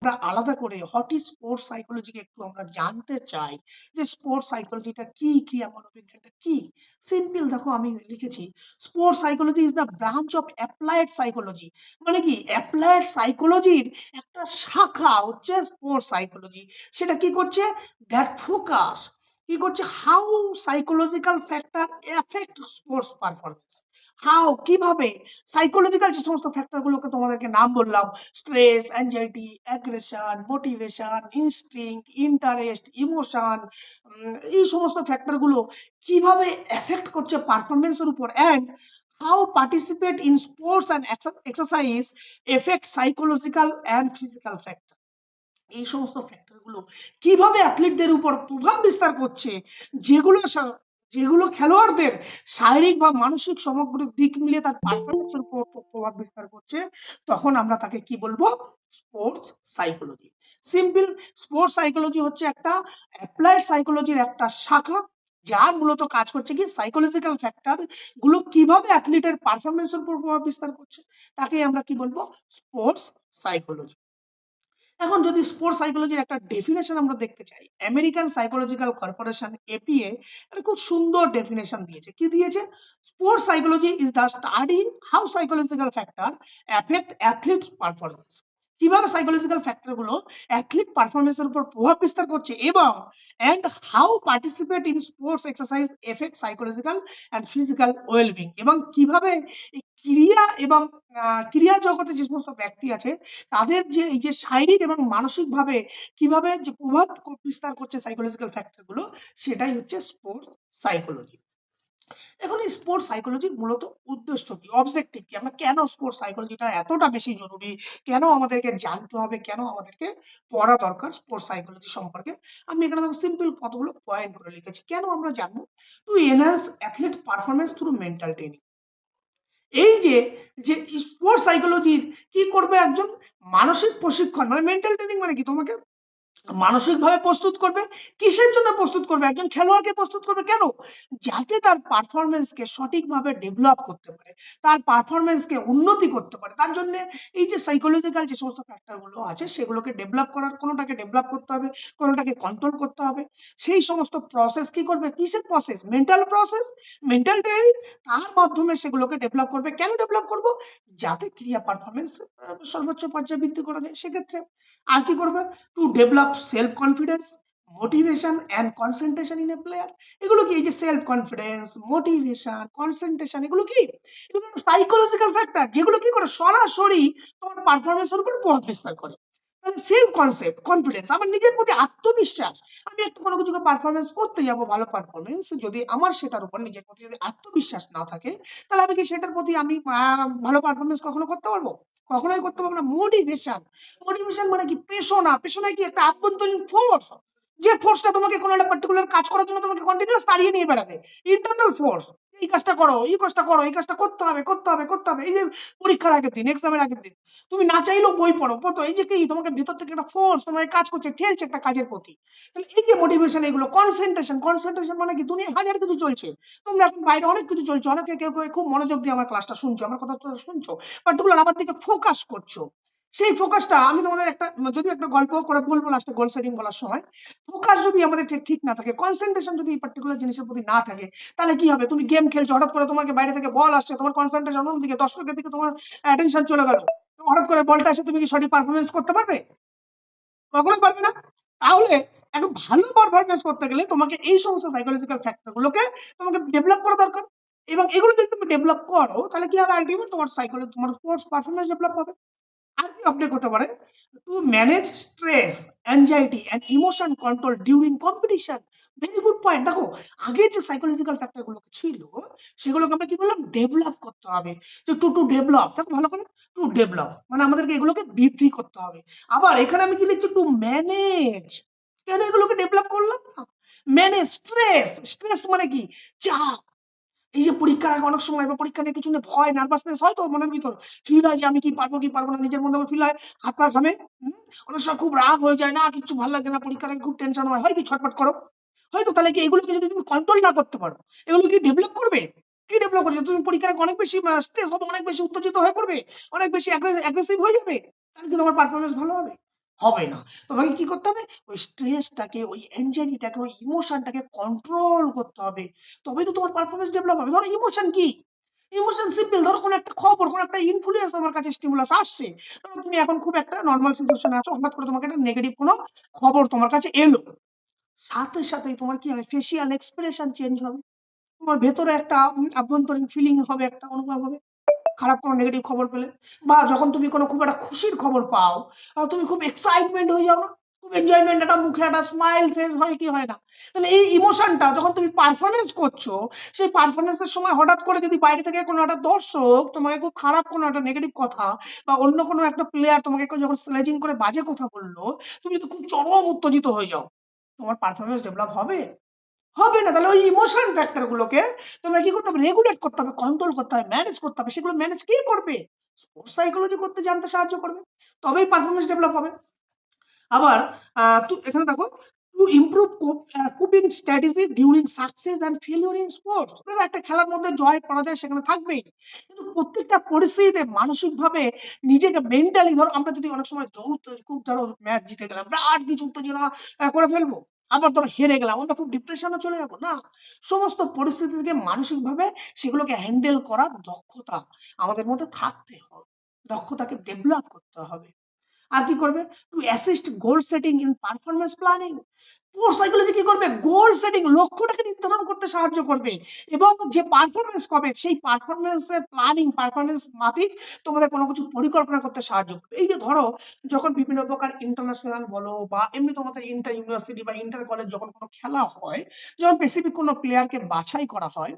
আমরা আলাদা করে হোয়াট ইজ স্পোর্টস সাইকোলজি কে একটু আমরা জানতে চাই যে স্পোর্টস সাইকোলজিটা কি, ক্রিয়া মনোবিজ্ঞানটা কি। সিম্পল দেখো আমি লিখেছি sports psychology is the branch of applied psychology. মানে কি অ্যাপ্লাইড সাইকোলজির একটা শাখা হচ্ছে স্পোর্টস সাইকোলজি। সেটা কি করছে? দ্যাট ফোকাস কি করছে how psychological factor effect sports performance. How কিভাবে সাইকোলজিক্যাল যে সমস্ত ফ্যাক্টর গুলোকে তোমাদেরকে নাম বললাম, stress, anxiety, aggression, motivation, instinct, interest, emotion, এই সমস্ত ফ্যাক্টর গুলো কিভাবে এফেক্ট করছে পারফরমেন্সের উপর, and how participate in sports and exercise effect psychological and physical factor. এই সমস্ত ফ্যাক্টর গুলো কিভাবে অ্যাথলিটদের উপর প্রভাব বিস্তার করছে, যেগুলো যেগুলো খেলোয়াড়দের শারীরিক বা মানসিক সমগ্র দিক মিলিয়ে তার পারফরমেন্সের উপর প্রভাব বিস্তার করছে, তখন আমরা তাকে কি বলবো? Sports psychology. Simple, sports psychology হচ্ছে একটা অ্যাপ্লাইড সাইকোলজির একটা শাখা, যা মূলত কাজ করছে কি সাইকোলজিক্যাল ফ্যাক্টর গুলো কিভাবে অ্যাথলিটের পারফরমেন্সের উপর প্রভাব বিস্তার করছে, তাকে আমরা কি বলবো? Sports psychology. এখন যদি স্পোর্টস সাইকোলজির একটা ডেফিনেশন আমরা দেখতে চাই, আমেরিকান সাইকোলজিক্যাল কর্পোরেশন এপিএ একটা খুব সুন্দর ডেফিনেশন দিয়েছে। কি দিয়েছে? Sports psychology is the study how psychological factor effect athletes performance. কিভাবে সাইকোলজিক্যাল ফ্যাক্টর গুলো অ্যাথলিট পারফরমেন্সের উপর প্রভাব বিস্তার করছে, এবং and how participate in sports exercise effect psychological and physical wellbeing, এবং কিভাবে এই ক্রিয়া এবং ক্রিয়া জগতে যে সমস্ত ব্যক্তি আছে তাদের যে এই যে শারীরিক এবং মানসিক ভাবে কিভাবে যে প্রভাব বিস্তার করছে সাইকোলজিক্যাল ফ্যাক্টর গুলো, সেটাই হচ্ছে স্পোর্টস সাইকোলজি। এখন এই স্পোর্টস সাইকোলজির মূলত উদ্দেশ্য কি, অবজেক্টিভ কি, আমরা কেন স্পোর্টস সাইকোলজিটা এতটা বেশি জরুরি, কেন আমাদেরকে জানতে হবে, কেন আমাদেরকে পড়া দরকার স্পোর্টস সাইকোলজি সম্পর্কে। আমি এখানে দেখো সিম্পল কতগুলো পয়েন্ট করে লিখেছি কেন আমরা জানবো। To enhance athlete performance through mental training. এই যে যে স্পোর্টস সাইকোলজির কি করবে একজন মানসিক প্রশিক্ষণ, মানে মেন্টাল ট্রেনিং মানে কি তোমাকে মানসিকভাবে প্রস্তুত করবে। কিসের জন্য প্রস্তুত করবে? একজন খেলোয়াড়কে প্রস্তুত করবে কেন? যাতে তার পারফরমেন্সকে সঠিকভাবে ডেভেলপ করতে পারে, তার পারফরমেন্সকে উন্নতি করতে পারে। তার জন্য এই যে সাইকোলজিক্যাল যে সমস্ত ফ্যাক্টর গুলো আছে সেগুলোকে ডেভেলপ করার, কোনোটাকে ডেভেলপ করতে হবে, কোনোটাকে কন্ট্রোল করতে হবে। সেই সমস্ত প্রসেস কি করবে? কিসের process? Mental process, mental training. তার মাধ্যমে সেগুলোকে ডেভেলপ করবে। কেন ডেভেলপ করব? যাতে ক্রিয়া পারফরমেন্স সর্বোচ্চ পর্যায়ে বৃদ্ধি করা যায় সেক্ষেত্রে। আর কি করবে? To develop self confidence, motivation and concentration in a player. এগুলো কি? এই যে সেলফ কনফিডেন্স, মোটিভেশন, কনসেন্ট্রেশন, এগুলো কি? এগুলো সাইকোলজিক্যাল ফ্যাক্টর যেগুলো কি করে সরাসরি তোমার পারফরমেন্সের উপর প্রভাব বিস্তার করে। তাহলে সেলফ কনসেপ্ট, কনফিডেন্স, আমার নিজের প্রতি আত্মবিশ্বাস। আমি একটু কোনো কিছুকে পারফরমেন্স করতে যাব, ভালো পারফরমেন্স, যদি আমার সেটার উপর নিজের প্রতি যদি আত্মবিশ্বাস না থাকে, তাহলে আমি কি সেটার প্রতি আমি ভালো পারফরমেন্স কখনো করতে পারবো? কখনোই করতে পারবো না। মোটিভেশন, মোটিভেশন মানে কি? পেশনা, পেশনা কি? একটা আভ্যন্তরীণ ফোর্স, যে ফোর্সটা তোমাকে কোনো একটা পার্টিকুলার কাজ করার জন্য তোমাকে কন্টিনিউয়াস তাড়িয়ে নিয়ে বেড়াবে। ইন্টারনাল ফোর্স, এই কাজটা করো, এই কাজটা করো, এই কাজটা করতে হবে, করতে হবে, করতে হবে। এই যে পরীক্ষার আগের দিন, এক্সামের আগের দিন তুমি না চাইলেও বই পড়ো, এই যে কি তোমাকে ভিতর থেকে একটা ফোর্স তোমাকে কাজ করছে, ঠেলছে একটা কাজের প্রতি। তাহলে এই যে মোটিভেশন, এগুলো কনসেন্ট্রেশন, কনসেন্ট্রেশন মানে কি? দুনিয়ায় হাজার কিছু চলছে, তোমরা এখন বাইরে অনেক কিছু চলছে, অনেকে কেউ কেউ খুব মনোযোগ দিয়ে আমার ক্লাসটা শুনছো, আমার কথা শুনছো, পার্টিকুলার আমার দিকে ফোকাস করছো। সেই ফোকাসটা আমি তোমাদের একটা, যদি একটা গল্প করে বলবো লাস্টে গোল সেটিং বলার সময়, ফোকাস যদি আমাদের ঠিক না থাকে, কনসেন্ট্রেশন যদি এই পার্টিকুলার জিনিসের প্রতি না থাকে, তাহলে কি হবে? তুমি গেম খেলছো, হঠাৎ করে তোমাকে বাইরে থেকে বল আসছে, তোমার কনসেন্ট্রেশন অন্যদিকে, দর্শকের দিকে তোমার অ্যাটেনশন চলে গেল, হঠাৎ করে বলটা এসে তুমি কি সঠিক পারফরমেন্স করতে পারবে? কখনোই পারবে না। তাহলে একটা ভালো পারফরমেন্স করতে গেলে তোমাকে এই সমস্ত সাইকোলজিক্যাল ফ্যাক্টর গুলোকে তোমাকে ডেভেলপ করা দরকার। এবং এগুলো যদি তুমি ডেভেলপ করো, তাহলে কি হবে? আলটিমেট তোমার সাইকোলজি, তোমার স্পোর্টস পারফরমেন্স ডেভেলপ হবে। আর কি আপডেট হতে পারে? To manage stress, anxiety and emotion control during competition. Very good point. দেখো আগের যে সাইকোলজিক্যাল ফ্যাক্টর গুলো ছিল সেগুলোকে আমরা কি বললাম? ডেভেলপ করতে হবে। যে টু ডেভেলপ, দেখো ভালো করে, টু ডেভেলপ মানে আমাদেরকে এগুলোকে বৃদ্ধি করতে হবে। আবার এখানে আমি কি লিখছি? To manage. কেন এগুলোকে ডেভেলপ করলাম না? ম্যানেজ স্ট্রেস, স্ট্রেস মানে কি? চাপ। এই যে পরীক্ষার আগে অনেক সময় বা পরীক্ষা নিয়ে কিছু নিয়ে ভয়, নার্ভাসনেস হয় তো মনের ভিতর, ফিল হয় যে আমি কি পারবো কি পারবো না, নিজের মধ্যে ফিল হয়, হাত পা ঘামে। অনেক সময় খুব রাগ হয়ে যায়, না কিছু ভালো লাগে না, পরীক্ষার আগে খুব টেনশন হয় কি ছটফট করো, হয়তো। তাহলে কি এগুলোকে যদি তুমি কন্ট্রোল না করতে পারো, এগুলো কি ডেভেলপ করবে? কি ডেভেলপ করবে? তুমি পরীক্ষার আগে অনেক বেশি স্ট্রেস হবে, অনেক বেশি উত্তেজিত হয়ে পড়বে, অনেক বেশি অ্যাগ্রেসিভ হয়ে যাবে, তাহলে কি তোমার পারফরমেন্স ভালো হবে? হবে না। তোমাকে কি করতে হবে? ওই স্ট্রেসটাকে, ওই অ্যাংজাইটিটাকে, ওই ইমোশনটাকে কন্ট্রোল করতে হবে। তবেই তো তোমার পারফরম্যান্স ডেভেলপ হবে। ধরো ইমোশন কি? Emotion simple. ধরো কোনো একটা খবর, কোনো একটা ইনফ্লুয়েন্স তোমার কাছে স্টিমুলাস আসছে। ধরো তুমি এখন খুব একটা নরমাল সিচুয়েশনে আছো, হঠাৎ করে তোমাকে একটা নেগেটিভ কোনো খবর তোমার কাছে এলো। সাথে সাথেই তোমার কি হবে? ফেসিয়াল এক্সপ্রেশন চেঞ্জ হবে। তোমার ভেতরে একটা আভ্যন্তরীণ ফিলিং হবে, একটা অনুভব হবে। খারাপ কোনো নেগেটিভ খবর পেলে, বা যখন তুমি কোনো খুব একটা খুশির খবর পাও, তুমি খুব এক্সাইটমেন্ট হয়ে যাও না, খুব এনজয়মেন্ট, একটা মুখে একটা স্মাইল ফেস হয় কি হয় না? তাহলে এই ইমোশনটা যখন তুমি পারফরমেন্স করছো, সেই পারফরমেন্সের সময় হঠাৎ করে যদি বাইরে থেকে কোনো একটা দর্শক তোমাকে খুব খারাপ কোনো একটা নেগেটিভ কথা, বা অন্য কোনো একটা প্লেয়ার তোমাকে যখন স্লেজিং করে বাজে কথা বললো, তুমি যদি খুব চরম উত্তেজিত হয়ে যাও, তোমার পারফরমেন্স ডেভেলপ হবে? হবে না। তাহলে ওই ইমোশন ফ্যাক্টর গুলোকে তোমাকে কি করতে হবে? রেগুলেট করতে হবে, কন্ট্রোল করতে হবে, ম্যানেজ করতে হবে। সেগুলো ম্যানেজ কে করবে? স্পোর্টস সাইকোলজি করতে জানতে সাহায্য করবে। তবেই পারফরমেন্স ডেভেলপ হবে। আবার এখানে দেখো, to improve coping strategy during success and failure in sports. দেখো একটা খেলার মধ্যে জয় পরাজয় সেখানে থাকবেই, কিন্তু প্রত্যেকটা পরিস্থিতিতে মানসিকভাবে নিজেকে মেন্টালি, ধরো আমরা যদি অনেক সময় খুব ধরো ম্যাচ জিতে গেলাম, বিরাট কিছু উত্তেজনা করে ফেলবো, আবার ধরো হেরে গেলাম, আমরা খুব ডিপ্রেশনে চলে যাবো না। সমস্ত পরিস্থিতি থেকে মানসিকভাবে সেগুলোকে হ্যান্ডেল করার দক্ষতা আমাদের মধ্যে থাকতে হবে, দক্ষতাকে ডেভেলপ করতে হবে। আর কি করবে? Two assist goal setting in performance planning. Sports psychology কি করবে? গোল সেটিং, লক্ষ্যটাকে নির্ধারণ করতে সাহায্য করবে, এবং যে পারফরম্যান্স করবে সেই পারফরম্যান্সের প্ল্যানিং, পারফরম্যান্স মাফিক তোমাদের কোনো কিছু পরিকল্পনা করতে সাহায্য করবে। এই যে ধরো, যখন বিভিন্ন প্রকার ইন্টারন্যাশনাল বলো বা এমনি তোমাদের ইন্টার ইউনিভার্সিটি বা ইন্টার কলেজ যখন কোনো খেলা হয়, যখন স্পেসিফিক কোনো প্লেয়ারকে বাছাই করা হয়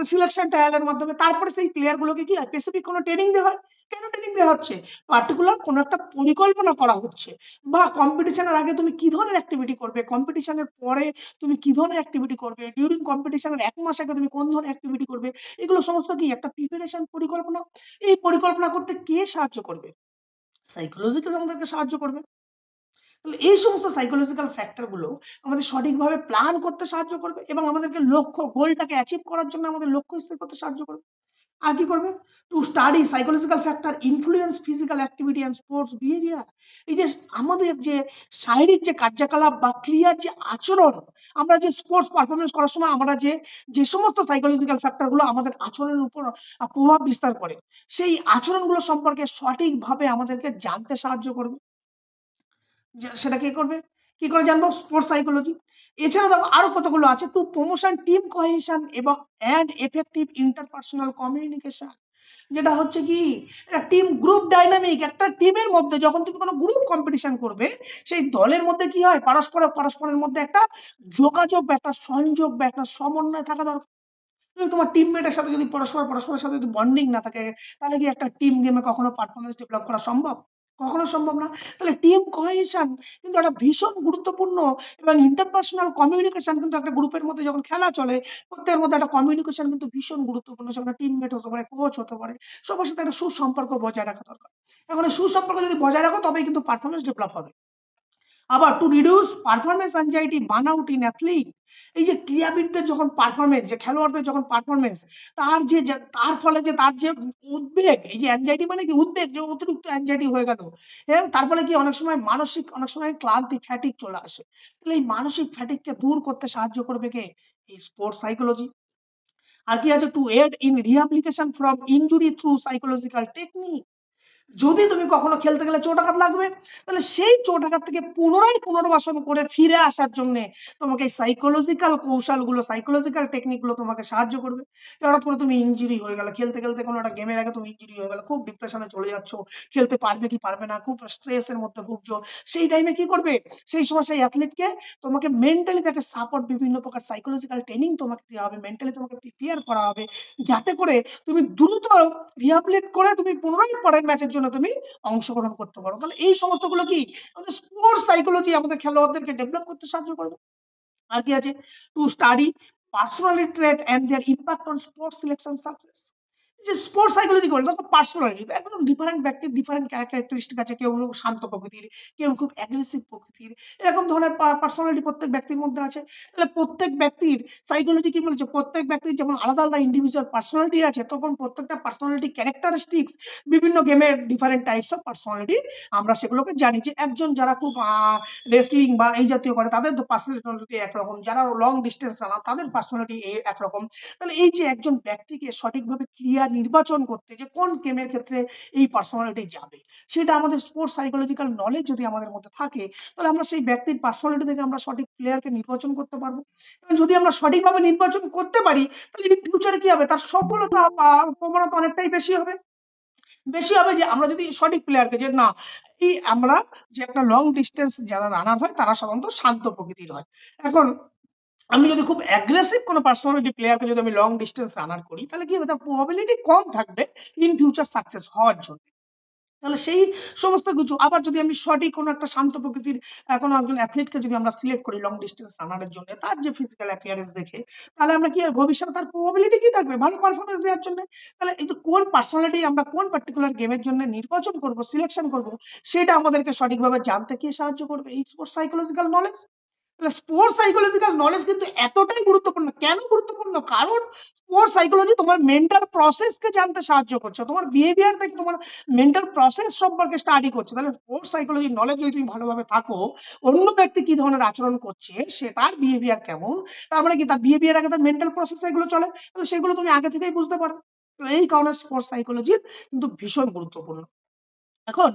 সিলেকশন ট্রায়ালের মাধ্যমে, তারপরে সেই প্লেয়ার গুলোকে কি হয়? স্পেসিফিক কোনো ট্রেনিং দেওয়া হয়। কেন ট্রেনিং দেওয়া হচ্ছে? পার্টিকুলার কোনো একটা পরিকল্পনা করা হচ্ছে। বা কম্পিটিশনের আগে তুমি কি ধরনের অ্যাক্টিভিটি করবে, কম্পিটিশনের পরে তুমি কি ধরনের অ্যাক্টিভিটি করবে, ডিউরিং কম্পিটিশনের 1 মাস আগে তুমি কোন ধরনের অ্যাক্টিভিটি করবে, এগুলো সমস্ত কি একটা প্রিপারেশন, পরিকল্পনা। এই পরিকল্পনা করতে কে সাহায্য করবে? সাইকোলজিক্যাল আমাদেরকে সাহায্য করবে। তাহলে এই সমস্ত সাইকোলজিক্যাল ফ্যাক্টর গুলো আমাদের সঠিকভাবে প্ল্যান করতে সাহায্য করবে, এবং আমাদেরকে লক্ষ্য, গোলটাকে অ্যাচিভ করার জন্য আমাদের লক্ষ্য স্থির করতে সাহায্য করবে। আর কি করবে? To study psychological factor influence physical activity and sports behaviour. এই যে আমাদের যে শারীরিক যে কার্যকলাপ বা ক্রিয়ার যে আচরণ, আমরা যে স্পোর্টস পারফরমেন্স করার সময় আমরা যে যে সমস্ত সাইকোলজিক্যাল ফ্যাক্টর গুলো আমাদের আচরণের উপর প্রভাব বিস্তার করে, সেই আচরণগুলো সম্পর্কে সঠিকভাবে আমাদেরকে জানতে সাহায্য করবে। সেটা কি করবে? কি করে জানবো? Sports psychology. এছাড়া দেখো আরো কতগুলো আছে। টু প্রমোশন টিম কোহেশন এবং এন্ড এফেক্টিভ ইন্টারপার্সোনাল কমিউনিকেশন। যেটা হচ্ছে কি, টিম গ্রুপ ডাইনামিক, একটা টিমের মধ্যে যখন তুমি কোনো গ্রুপ কম্পিটিশন করবে, সেই দলের মধ্যে কি হয়? পরস্পরের মধ্যে একটা যোগাযোগ বা একটা সংযোগ বা একটা সমন্বয় থাকা দরকার। যদি তোমার টিমমেটের সাথে যদি পরস্পরের সাথে যদি বন্ডিং না থাকে, তাহলে কি একটা টিম গেমে কখনো পারফরমেন্স ডেভেলপ করা সম্ভব? কখনো সম্ভব না। তাহলে টিম কোহেশন কিন্তু একটা ভীষণ গুরুত্বপূর্ণ, এবং ইন্টারপার্সোনাল কমিউনিকেশন কিন্তু একটা গ্রুপের মধ্যে যখন খেলা চলে, প্রত্যেকের মধ্যে একটা কমিউনিকেশন কিন্তু ভীষণ গুরুত্বপূর্ণ। সেখানে টিমমেট হতে পারে, কোচ হতে পারে, সবার সাথে একটা সুসম্পর্ক বজায় রাখা দরকার। এখন এই সুসম্পর্ক যদি বজায় রাখো, তবেই কিন্তু পারফরমেন্স ডেভেলপ হবে। আবার to reduce performance anxiety burnout in athlete. এই যে ক্রীড়াবিদদের যখন পারফরমেন্স, যে খেলোয়াড়দের যখন পারফরমেন্স, তার ফলে যে তার যে উদ্বেগ, এই যে অ্যাংজাইটি মানে কি? উদ্বেগ, যে অতিরিক্ত অ্যাংজাইটি হয়ে গেল, তার ফলে কি অনেক সময় মানসিক, অনেক সময় ক্লান্তি, ফ্যাটিক চলে আসে। তাহলে এই মানসিক ফ্যাটিককে দূর করতে সাহায্য করবে কে? এই স্পোর্টস সাইকোলজি। আর কি আছে? To aid in rehabilitation from injury through psychological technique. যদি তুমি কখনো খেলতে গেলে চোট আঘাত লাগবে, তাহলে সেই চোট আঘাত থেকে পুনরায় পুনর্বাসন করে ফিরে আসার জন্য তোমাকে সাইকোলজিক্যাল কৌশলগুলো, সাইকোলজিক্যাল টেকনিক গুলো তোমাকে সাহায্য করবে। হঠাৎ করে তুমি ইনজুরি হয়ে গেল, খেলতে খেলতে কোনো একটা গেমের আগে তুমি ইনজুরি হয়ে গেল, খুব ডিপ্রেশনে চলে যাচ্ছ, খেলতে পারবে কি পারবে না, খুব স্ট্রেসের মধ্যে ভুগছো। সেই টাইমে কি করবে? সেই সময় সেই অ্যাথলিটকে তোমাকে মেন্টালি তাকে সাপোর্ট, বিভিন্ন প্রকার সাইকোলজিক্যাল ট্রেনিং তোমাকে দেওয়া হবে, মেন্টালি তোমাকে প্রিপেয়ার করা হবে, যাতে করে তুমি দ্রুত রিহ্যাবিলিট করে তুমি পুনরায় পরের ম্যাচের জন্য তুমি অংশগ্রহণ করতে পারো। তাহলে এই সমস্ত গুলো কি আমাদের স্পোর্টস সাইকোলজি আমাদের খেলোয়াড়দেরকে ডেভেলপ করতে সাহায্য করবে। আর কি আছে? To study personality trait and their impact on sports selection success. যে স্পোর্টস সাইকোলজি বলে দেখো পার্সোনালিটি একদম ডিফারেন্ট ব্যক্তির ডিফারেন্ট ক্যারেক্টারিস্টিক আছে, কেউ শান্ত প্রকৃতির, কেউ খুব অ্যাগ্রেসিভ প্রকৃতির, এরকম ধরনের পার্সোনালিটি প্রত্যেক ব্যক্তির মধ্যে আছে। তাহলে প্রত্যেক ব্যক্তির সাইকোলজি কি বলেছে, প্রত্যেক ব্যক্তির যেমন আলাদা আলাদা ইন্ডিভিজুয়াল পার্সোনালিটি আছে, তখন প্রত্যেকটা পার্সোনালিটি ক্যারেক্টারিস্টিক্স বিভিন্ন গেমের ডিফারেন্ট টাইপস অফ পার্সোনালিটি আমরা সেগুলোকে জানি। যে একজন যারা খুব রেসলিং বা এই জাতীয় করে তাদের পার্সোনালিটি একরকম, যারা লং ডিস্টেন্স রানার তাদের পার্সোনালিটি একরকম। তাহলে এই যে একজন ব্যক্তিকে সঠিকভাবে ক্লিয়ার নির্বাচন করতে যে কোন গেমের ক্ষেত্রে এই পার্সোনালিটি যাবে, সেটা আমাদের স্পোর্টস সাইকোলজিক্যাল নলেজ যদি আমাদের মধ্যে থাকে, তাহলে আমরা সেই ব্যক্তির পার্সোনালিটি থেকে আমরা সঠিক প্লেয়ারকে নির্বাচন করতে পারবো। এবং যদি আমরা সঠিকভাবে নির্বাচন করতে পারি, তাহলে ইন ফিউচারে কি হবে, তার সফলতা প্রবণতা অনেকটাই বেশি হবে। যে আমরা যদি সঠিক প্লেয়ারকে, যে না এই আমরা যে একটা লং ডিস্টেন্স যারা রানার হয় তারা সাধারণত শান্ত প্রকৃতির হয়। এখন আমি যদি খুব অ্যাগ্রেসিভ কোনো পার্সোনালিটি প্লেয়ারকে যদি আমি লং ডিস্টেন্স রানার করি, তাহলে কি হবে, তার প্রবাবিলিটি কম থাকবে ইন ফিউচার সাকসেস হওয়ার জন্য। তাহলে সেই সমস্ত কিছু আবার যদি আমি সঠিক কোনো একটা শান্ত প্রকৃতির কোনো একজন অ্যাথলিটকে যদি আমরা সিলেক্ট করি লং ডিস্টেন্স রানারের জন্য, তার যে ফিজিক্যাল অ্যাপিয়ারেন্স দেখে, তাহলে আমরা কি ভবিষ্যতে তার প্রবাবিলিটি কি থাকবে ভালো পারফরমেন্স দেওয়ার জন্য। তাহলে এই কোন পার্সোনালিটি আমরা কোন পার্টিকুলার গেমের জন্য নির্বাচন করব, সিলেকশন করব, সেটা আমাদেরকে সঠিকভাবে জানতে কি সাহায্য করবে এই sports psychological knowledge. Sports psychological knowledge কিন্তু এতটাই গুরুত্বপূর্ণ। কেন গুরুত্বপূর্ণ, কারণ স্পোর্টস সাইকোলজি তোমার মেন্টাল প্রসেসকে জানতে সাহায্য করছে, তোমার বিহেভিয়ার থেকে তোমার মেন্টাল প্রসেস সম্পর্কে স্টাডি করছে। তাহলে স্পোর্টস সাইকোলজি নলেজ যদি তুমি ভালোভাবে থাকো, অন্য ব্যক্তি কি ধরনের আচরণ করছে, সে তার বিহেভিয়ার কেমন, তার মানে কি তার বিহেভিয়ার আগে তার মেন্টাল প্রসেস এগুলো চলে, তাহলে সেগুলো তুমি আগে থেকেই বুঝতে পারো। এই কারণে স্পোর্টস সাইকোলজি কিন্তু ভীষণ গুরুত্বপূর্ণ। এখন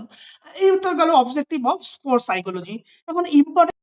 এই তো গেল অবজেক্টিভ অফ স্পোর্টস সাইকোলজি। এখন ইম্পর্টেন্ট